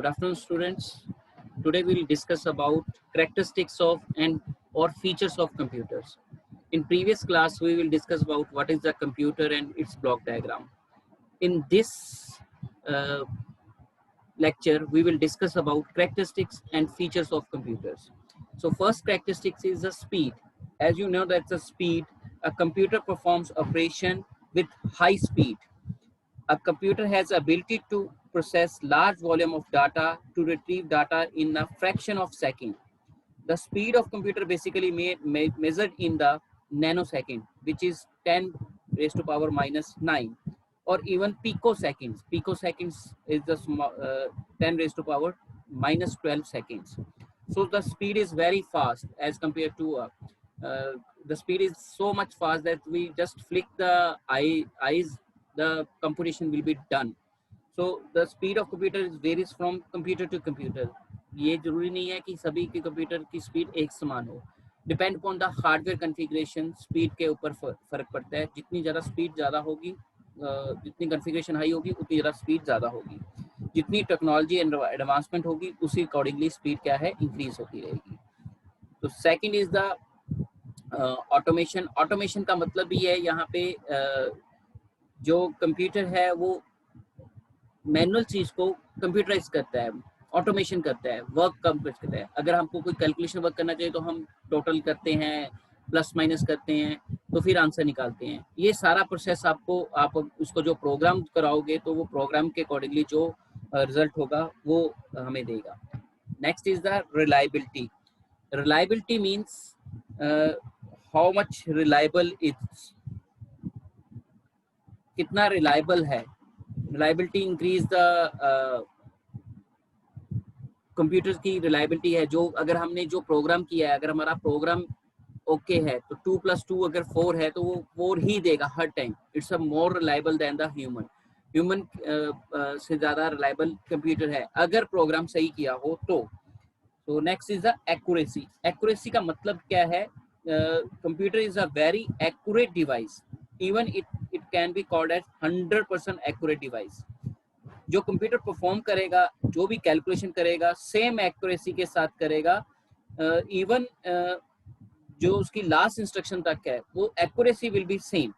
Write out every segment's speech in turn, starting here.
Good afternoon, students. Today we will discuss about characteristics of and or features of computers. In previous class, we will discuss about what is a computer and its block diagram. In this uh, lecture, we will discuss about characteristics and features of computers. So first characteristics is the speed. As you know, that's the speed. A computer performs operation with high speed. A computer has the ability to process large volume of data to retrieve data in a fraction of second. The speed of computer basically measured in the nanosecond, which is 10 raised to power minus 9, or even picoseconds. Picoseconds is the 10 raised to power minus 12 seconds. So the speed is very fast as compared to the speed is so much fast that we just flick the eyes, the computation will be done. So the speed of computer varies from computer to computer. ये जरूरी नहीं है कि सभी के computer की speed एक समान हो. Depend upon the hardware configuration speed के ऊपर फर्क पड़ता है. जितनी ज़्यादा स्पीड ज़्यादा होगी, जितनी कॉन्फ़िगरेशन हाई होगी उतनी ज़्यादा स्पीड ज़्यादा होगी. जितनी टेक्नोलॉजी एडवांसमेंट होगी उसी अकॉर्डिंगली स्पीड क्या है इंक्रीज होती रहेगी. तो second is the automation. Automation का मतलब भी है यहाँ पे जो कंप्यूटर है वो मैनुअल चीज को कंप्यूटराइज करता है, ऑटोमेशन करता है, वर्क कंप्यूटर करता है. अगर हमको कोई कैलकुलेशन वर्क करना चाहिए तो हम टोटल करते हैं, प्लस माइनस करते हैं, तो फिर आंसर निकालते हैं. ये सारा प्रोसेस आपको आप उसको जो प्रोग्राम कराओगे तो वो प्रोग्राम के अकॉर्डिंगली जो रिजल्ट होगा वो हमें देगा. Next is the reliability. Reliability means how much reliable it's, कितना रिलायबल है. रिलायबिलिटी इंक्रीज द कंप्यूटर की रिलायबिलिटी है. जो अगर हमने जो प्रोग्राम किया है, अगर हमारा प्रोग्राम ओके है तो 2+2 अगर 4 है तो वो 4 ही देगा हर time. It's a more reliable than the human. Human से ज़्यादा रिलायबल कंप्यूटर है अगर प्रोग्राम सही किया हो तो. तो next is the accuracy. Accuracy का मतलब क्या है? Computer is a very accurate device. Even it can be called as 100% accurate device. जो कंप्यूटर परफॉर्म करेगा, जो भी कैलकुलेशन करेगा, सेम एक्यूरेसी के साथ करेगा. इवन जो उसकी लास्ट इंस्ट्रक्शन तक है वो एक्यूरेसी विल बी सेम.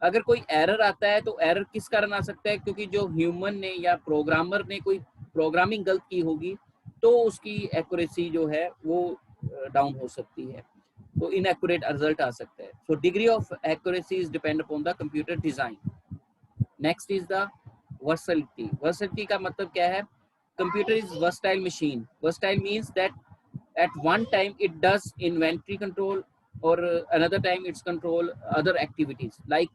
अगर कोई एरर आता है तो एरर किस कारण आ सकता है? क्योंकि जो ह्यूमन ने या प्रोग्रामर ने कोई प्रोग्रामिंग गलत की होगी तो उसकी एक्यूरेसी जो है वो डाउन हो सकती है, तो इनएक्यूरेट रिजल्ट आ सकता है. So degree of accuracy is depend upon the computer design. Next is the versatility. Versatility का मतलब क्या है? Computer is versatile machine. Versatile means that at one time it does inventory control or another time it's control other activities. like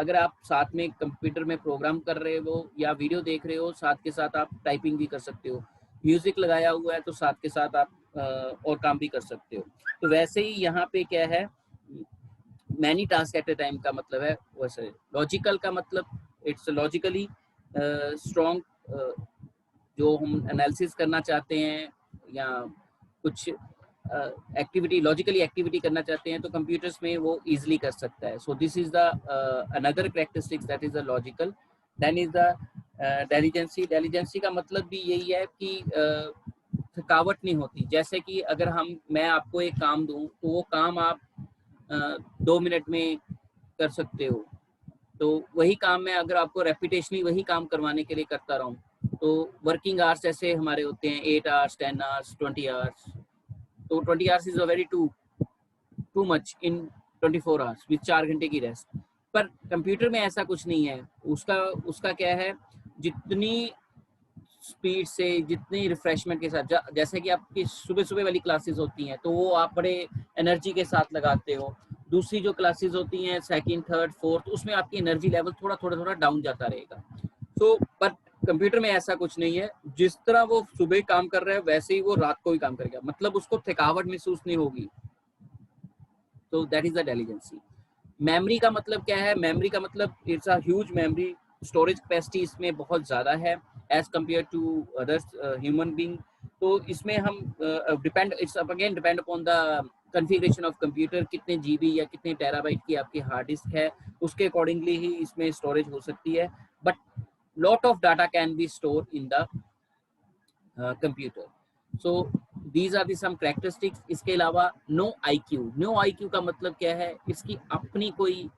अगर आप साथ में computer में programme कर रहे हो या वीडियो देख रहे हो, साथ के साथ आप टाइपिंग भी कर सकते हो. म्यूजिक लगाया हुआ है तो साथ के साथ आप और काम भी कर सकते हो. तो वैसे ही यहाँ पे क्या है, many task at A time का मतलब है वैसे. लॉजिकल का मतलब इट्स लॉजिकली स्ट्रॉन्ग. जो हम एनालिसिस करना चाहते हैं या कुछ एक्टिविटी लॉजिकली एक्टिविटी करना चाहते हैं तो कंप्यूटर्स में वो इजीली कर सकता है. So this is the another characteristics that is the logical. Then is the diligency. Diligency का मतलब भी यही है कि थकावट नहीं होती. जैसे कि अगर मैं आपको एक काम दूं तो वो काम आप 2 मिनट में कर सकते हो. तो वही काम मैं अगर आपको रेपिटेशनली वही काम करवाने के लिए करता रहूं तो वर्किंग आवर्स ऐसे हमारे होते हैं 8 आवर्स, 10 आवर्स, 20 आवर्स. तो 20 hours is a very too much in 24 hours with 4 घंटे की रेस्ट. पर कंप्यूटर में ऐसा कुछ नहीं है. उसका क्या है, जितनी स्पीड से, जितनी रिफ्रेशमेंट के साथ, जैसे कि आपकी सुबह सुबह वाली क्लासेस होती हैं तो वो आप बड़े एनर्जी के साथ लगाते हो. दूसरी जो क्लासेस होती हैं सेकंड, थर्ड, फोर्थ, उसमें आपकी एनर्जी लेवल थोड़ा डाउन जाता रहेगा. तो बट कंप्यूटर में ऐसा कुछ नहीं है. जिस तरह वो सुबह काम कर रहा है वैसे ही वो रात को भी काम करेगा. मतलब उसको थकावट महसूस नहीं होगी. तो that is the intelligency. Memory का मतलब क्या है? मेमोरी का मतलब it's a huge memory. Storage capacity इसमें बहुत ज़्यादा है as compare to others human being. तो इसमें हम depend it's again depend upon the configuration of computer. कितने जीबी या कितने टेराबाइट की आपकी हार्ड डिस्क है उसके अकॉर्डिंगली ही इसमें स्टोरेज हो सकती है. But lot of data can be stored in the computer. So these are the some characteristics. इसके अलावा no IQ. No IQ का मतलब क्या है? इसकी अपनी कोई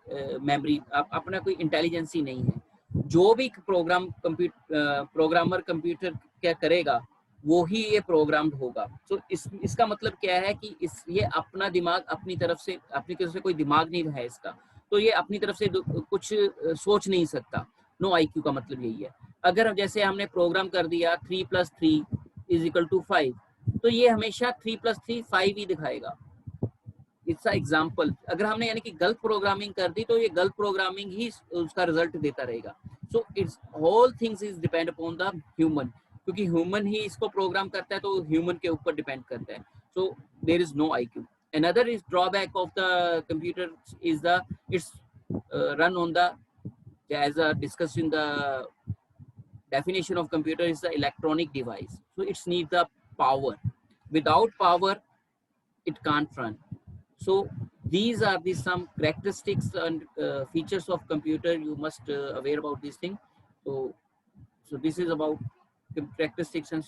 मेमोरी, अपना कोई इंटेलिजेंस ही नहीं है. जो भी प्रोग्रामर कंप्यूटर क्या करेगा वो ही ये प्रोग्राम्ड होगा. तो इसका मतलब क्या है कि ये अपना दिमाग अपनी तरफ से कोई दिमाग नहीं है इसका, तो ये अपनी तरफ से कुछ सोच नहीं सकता. नो IQ का मतलब यही है. अगर जैसे हमने प्रोग्राम कर दिया 3 + 3 = 5, तो ये हमेशा 3 + 3 5 ही दिखाएगा. It's example. अगर हमने यानी कि गलत प्रोग्रामिंग कर दी तो ये गलत प्रोग्रामिंग ही उसका रिजल्ट देता रहेगा. So it's all things is depend upon the human, क्योंकि ह्यूमन ही इसको प्रोग्राम करता है तो ह्यूमन के ऊपर डिपेंड करता है. So there is no IQ. Another is drawback of the computer is the it's run on the, as discussed in the definition of computer, is the electronic device. So it's need the power. Without power it can't run. So these are the some characteristics and features of computer. You must aware about these things. So this is about the characteristics and